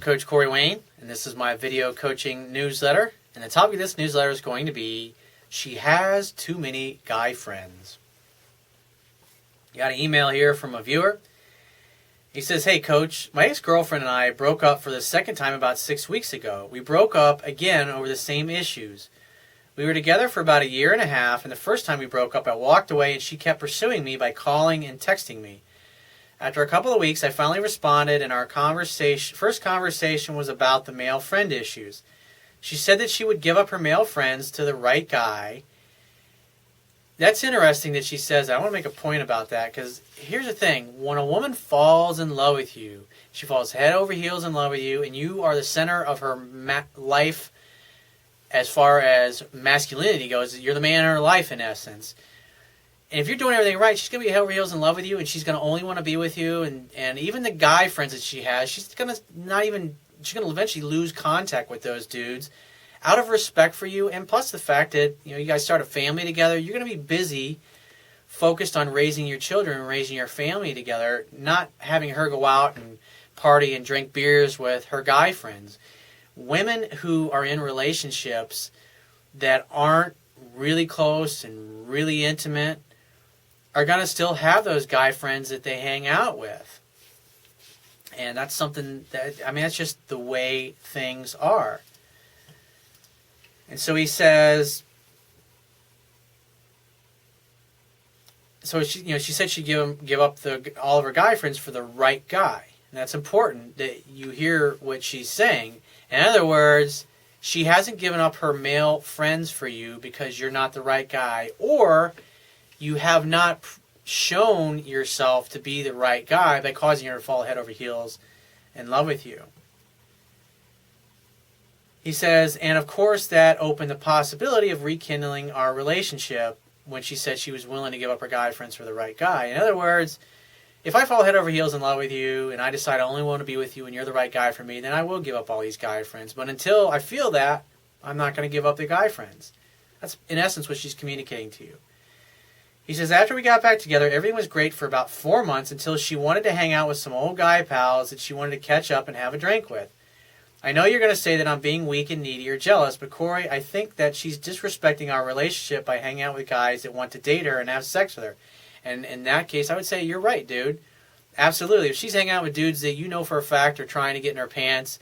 Coach Corey Wayne, and this is my video coaching newsletter. And the topic of this newsletter is going to be, she has too many guy friends. Got an email here from a viewer. He says, "Hey Coach, my ex-girlfriend and I broke up for the second time about 6 weeks ago. We broke up again over the same issues. We were together for about 1.5 years, and the first time we broke up, I walked away and she kept pursuing me by calling and texting me. After a couple of weeks, I finally responded, and our first conversation was about the male friend issues. She said that she would give up her male friends to the right guy." That's interesting that she says that. I want to make a point about that, because here's the thing. When a woman falls in love with you, she falls head over heels in love with you, and you are the center of her life as far as masculinity goes. You're the man in her life, in essence. And if you're doing everything right, she's going to be head over heels in love with you, and she's going to only want to be with you. And even the guy friends that she has, she's going to eventually lose contact with those dudes out of respect for you. And plus the fact that, you guys start a family together, you're going to be busy, focused on raising your children and raising your family together, not having her go out and party and drink beers with her guy friends. Women who are in relationships that aren't really close and really intimate are going to still have those guy friends that they hang out with. And that's something that, that's just the way things are. And so he says, she said she'd give up all of her guy friends for the right guy. And that's important that you hear what she's saying. In other words, she hasn't given up her male friends for you because you're not the right guy, or you have not shown yourself to be the right guy by causing her to fall head over heels in love with you. He says, and of course that opened the possibility of rekindling our relationship when she said she was willing to give up her guy friends for the right guy. In other words, if I fall head over heels in love with you and I decide I only want to be with you and you're the right guy for me, then I will give up all these guy friends. But until I feel that, I'm not going to give up the guy friends. That's, in essence, what she's communicating to you. He says, after we got back together, everything was great for about 4 months until she wanted to hang out with some old guy pals that she wanted to catch up and have a drink with. I know you're going to say that I'm being weak and needy or jealous, but Corey, I think that she's disrespecting our relationship by hanging out with guys that want to date her and have sex with her. And in that case, I would say you're right, dude. Absolutely. If she's hanging out with dudes that you know for a fact are trying to get in her pants,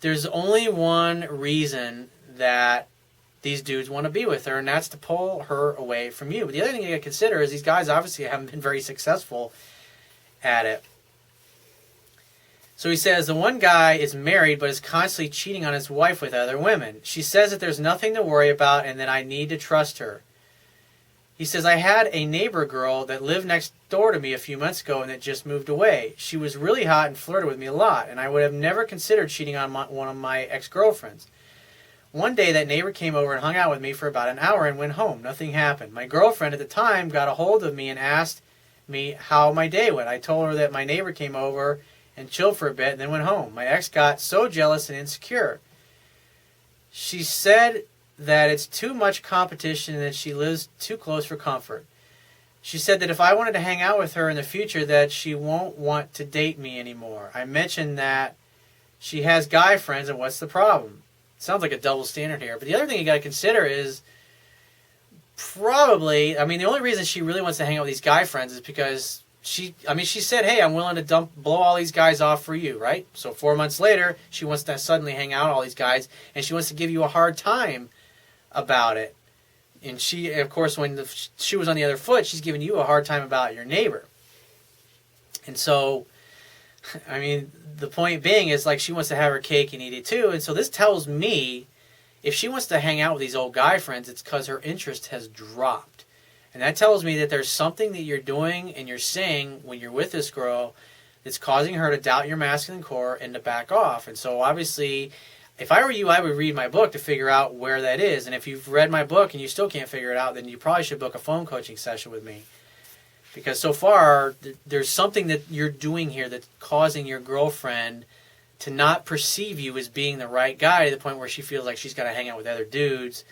there's only one reason that these dudes want to be with her, and that's to pull her away from you. But the other thing you got to consider is these guys obviously haven't been very successful at it. So he says, the one guy is married but is constantly cheating on his wife with other women. She says that there's nothing to worry about and that I need to trust her. He says, I had a neighbor girl that lived next door to me a few months ago and that just moved away. She was really hot and flirted with me a lot, and I would have never considered cheating on one of my ex-girlfriends. One day, that neighbor came over and hung out with me for about an hour and went home. Nothing happened. My girlfriend at the time got a hold of me and asked me how my day went. I told her that my neighbor came over and chilled for a bit and then went home. My ex got so jealous and insecure. She said that it's too much competition and that she lives too close for comfort. She said that if I wanted to hang out with her in the future, that she won't want to date me anymore. I mentioned that she has guy friends, and what's the problem? Sounds like a double standard here. But the other thing you got to consider is probably, the only reason she really wants to hang out with these guy friends is because she said, hey, I'm willing to blow all these guys off for you, right? So 4 months later, she wants to suddenly hang out with all these guys, and she wants to give you a hard time about it. And she, of course, when the shoe was on the other foot, she's giving you a hard time about your neighbor. And so, the point being is, like, she wants to have her cake and eat it too. And so this tells me if she wants to hang out with these old guy friends, it's because her interest has dropped. And that tells me that there's something that you're doing and you're saying when you're with this girl that's causing her to doubt your masculine core and to back off. And so obviously, if I were you, I would read my book to figure out where that is. And if you've read my book and you still can't figure it out, then you probably should book a phone coaching session with me. Because so far, there's something that you're doing here that's causing your girlfriend to not perceive you as being the right guy to the point where she feels like she's got to hang out with other dudes.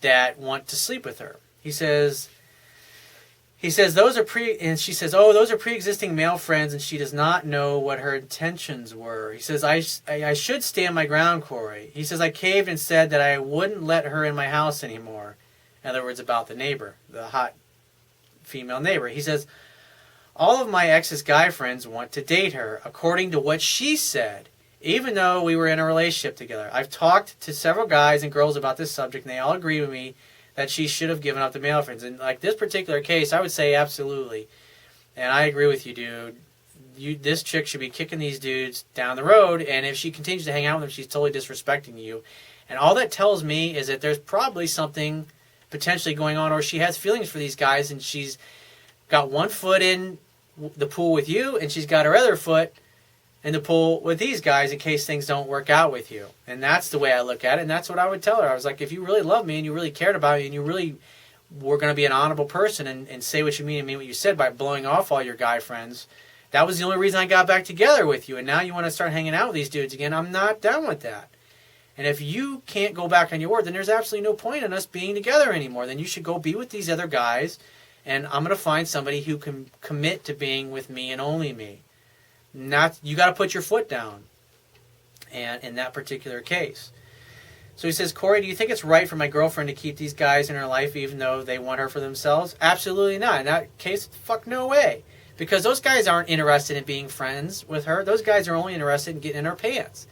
that want to sleep with her. He says, He says and she says, oh, those are pre-existing male friends, and she does not know what her intentions were. He says, I should stand my ground, Corey. He says, I caved and said that I wouldn't let her in my house anymore. In other words, about the neighbor, the hot female neighbor. He says, all of my ex's guy friends want to date her, according to what she said, even though we were in a relationship together. I've talked to several guys and girls about this subject, and they all agree with me that she should have given up the male friends. And like this particular case, I would say absolutely. And I agree with you, dude. This chick should be kicking these dudes down the road, and if she continues to hang out with them, she's totally disrespecting you. And all that tells me is that there's probably something potentially going on, or she has feelings for these guys, and she's got one foot in the pool with you, and she's got her other foot in the pool with these guys in case things don't work out with you. And that's the way I look at it, and that's what I would tell her. I was like, if you really love me and you really cared about me and you really were going to be an honorable person and say what you mean and mean what you said by blowing off all your guy friends, that was the only reason I got back together with you, and now you want to start hanging out with these dudes again. I'm not down with that. And if you can't go back on your word, then there's absolutely no point in us being together anymore. Then you should go be with these other guys, and I'm going to find somebody who can commit to being with me and only me. You got to put your foot down. And in that particular case. So he says, Corey, do you think it's right for my girlfriend to keep these guys in her life even though they want her for themselves? Absolutely not. In that case, fuck no way. Because those guys aren't interested in being friends with her. Those guys are only interested in getting in her pants.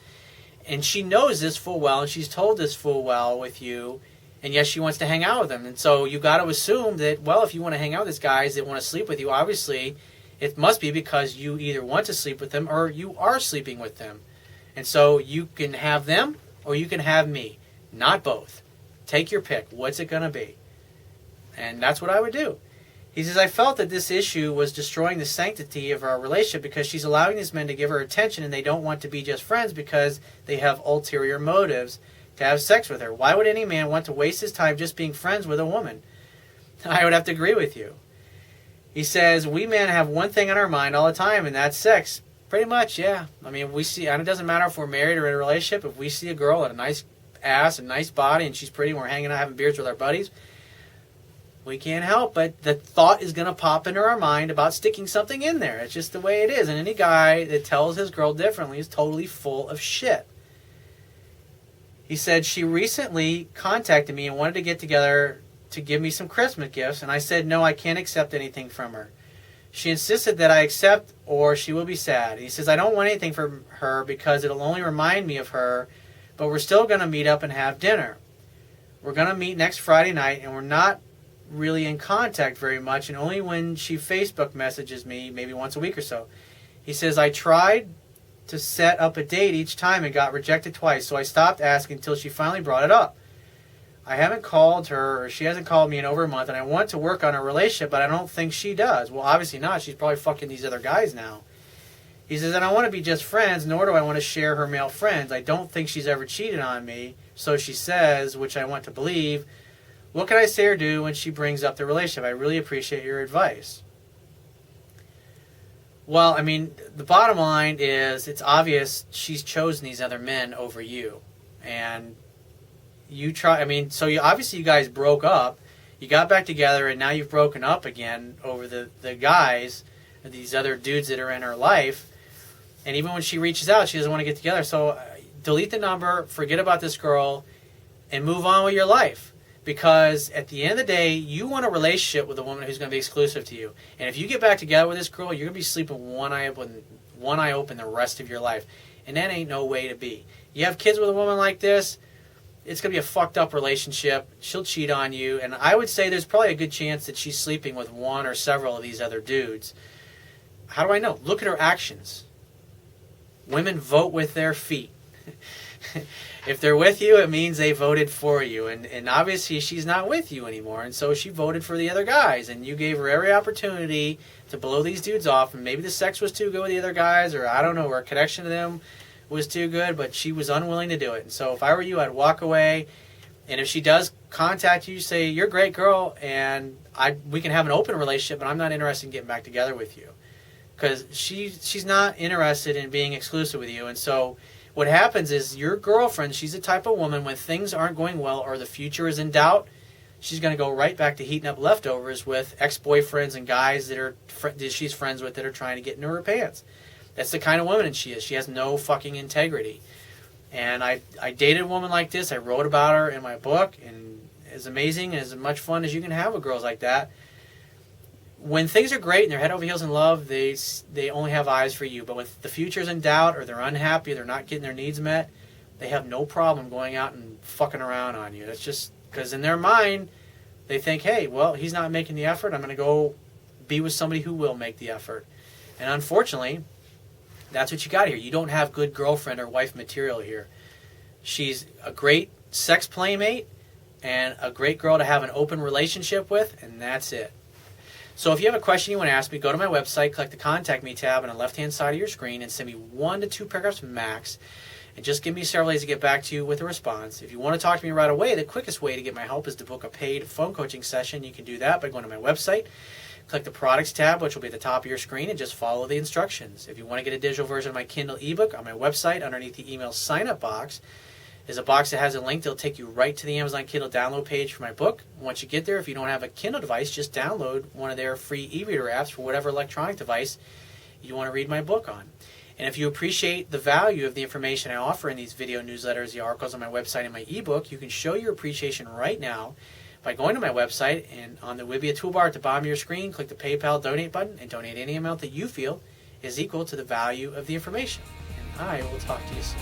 And she knows this full well, and she's told this full well with you, and yes, she wants to hang out with them. And so you got to assume that, well, if you want to hang out with these guys that want to sleep with you, obviously it must be because you either want to sleep with them or you are sleeping with them. And so you can have them or you can have me, not both. Take your pick. What's it going to be? And that's what I would do. He says, I felt that this issue was destroying the sanctity of our relationship because she's allowing these men to give her attention and they don't want to be just friends because they have ulterior motives to have sex with her. Why would any man want to waste his time just being friends with a woman? I would have to agree with you. He says, we men have one thing on our mind all the time, and that's sex. Pretty much, yeah. I mean, we see, and it doesn't matter if we're married or in a relationship, if we see a girl with a nice ass and nice body and she's pretty and we're hanging out having beers with our buddies, we can't help but the thought is going to pop into our mind about sticking something in there. It's just the way it is. And any guy that tells his girl differently is totally full of shit. He said, she recently contacted me and wanted to get together to give me some Christmas gifts. And I said, no, I can't accept anything from her. She insisted that I accept or she will be sad. He says, I don't want anything from her because it'll only remind me of her, but we're still going to meet up and have dinner. We're going to meet next Friday night, and we're not really in contact very much, and only when she Facebook messages me maybe once a week or so. He says, I tried to set up a date each time and got rejected twice, so I stopped asking until she finally brought it up. I haven't called her, or she hasn't called me in over a month, and I want to work on our relationship, but I don't think she does. Well, obviously not. She's probably fucking these other guys now. He says, and I want to be just friends, nor do I want to share her male friends. I don't think she's ever cheated on me, so she says, which I want to believe. What can I say or do when she brings up the relationship? I really appreciate your advice. Well, I mean, the bottom line is it's obvious she's chosen these other men over you. And you try, I mean, so obviously you guys broke up. You got back together, and now you've broken up again over the guys, these other dudes that are in her life. And even when she reaches out, she doesn't want to get together. So delete the number, forget about this girl, and move on with your life. Because at the end of the day, you want a relationship with a woman who's going to be exclusive to you. And if you get back together with this girl, you're going to be sleeping with one eye open the rest of your life. And that ain't no way to be. You have kids with a woman like this, it's going to be a fucked up relationship. She'll cheat on you. And I would say there's probably a good chance that she's sleeping with one or several of these other dudes. How do I know? Look at her actions. Women vote with their feet. If they're with you, it means they voted for you. And obviously she's not with you anymore. And so she voted for the other guys. And you gave her every opportunity to blow these dudes off. And maybe the sex was too good with the other guys. Or I don't know, or a connection to them was too good. But she was unwilling to do it. And so if I were you, I'd walk away. And if she does contact you, say, you're a great girl. And we can have an open relationship. But I'm not interested in getting back together with you. Because she's not interested in being exclusive with you. And so what happens is your girlfriend, she's the type of woman when things aren't going well or the future is in doubt, she's going to go right back to heating up leftovers with ex-boyfriends and guys that she's friends with that are trying to get into her pants. That's the kind of woman she is. She has no fucking integrity. And I dated a woman like this. I wrote about her in my book, and it's amazing and as much fun as you can have with girls like that. When things are great and they're head over heels in love, they only have eyes for you. But when the future's in doubt, or they're unhappy, or they're not getting their needs met, they have no problem going out and fucking around on you. That's just because in their mind, they think, hey, well, he's not making the effort. I'm going to go be with somebody who will make the effort. And unfortunately, that's what you got here. You don't have good girlfriend or wife material here. She's a great sex playmate and a great girl to have an open relationship with, and that's it. So if you have a question you want to ask me, go to my website, click the Contact Me tab on the left-hand side of your screen, and send me 1 to 2 paragraphs max, and just give me several days to get back to you with a response. If you want to talk to me right away, the quickest way to get my help is to book a paid phone coaching session. You can do that by going to my website, click the Products tab, which will be at the top of your screen, and just follow the instructions. If you want to get a digital version of my Kindle ebook, on my website, underneath the email sign-up box, is a box that has a link that'll take you right to the Amazon Kindle download page for my book. Once you get there, if you don't have a Kindle device, just download one of their free e-reader apps for whatever electronic device you want to read my book on. And if you appreciate the value of the information I offer in these video newsletters, the articles on my website, and my ebook, you can show your appreciation right now by going to my website, and on the Wibbia toolbar at the bottom of your screen, click the PayPal donate button and donate any amount that you feel is equal to the value of the information. And I will talk to you soon.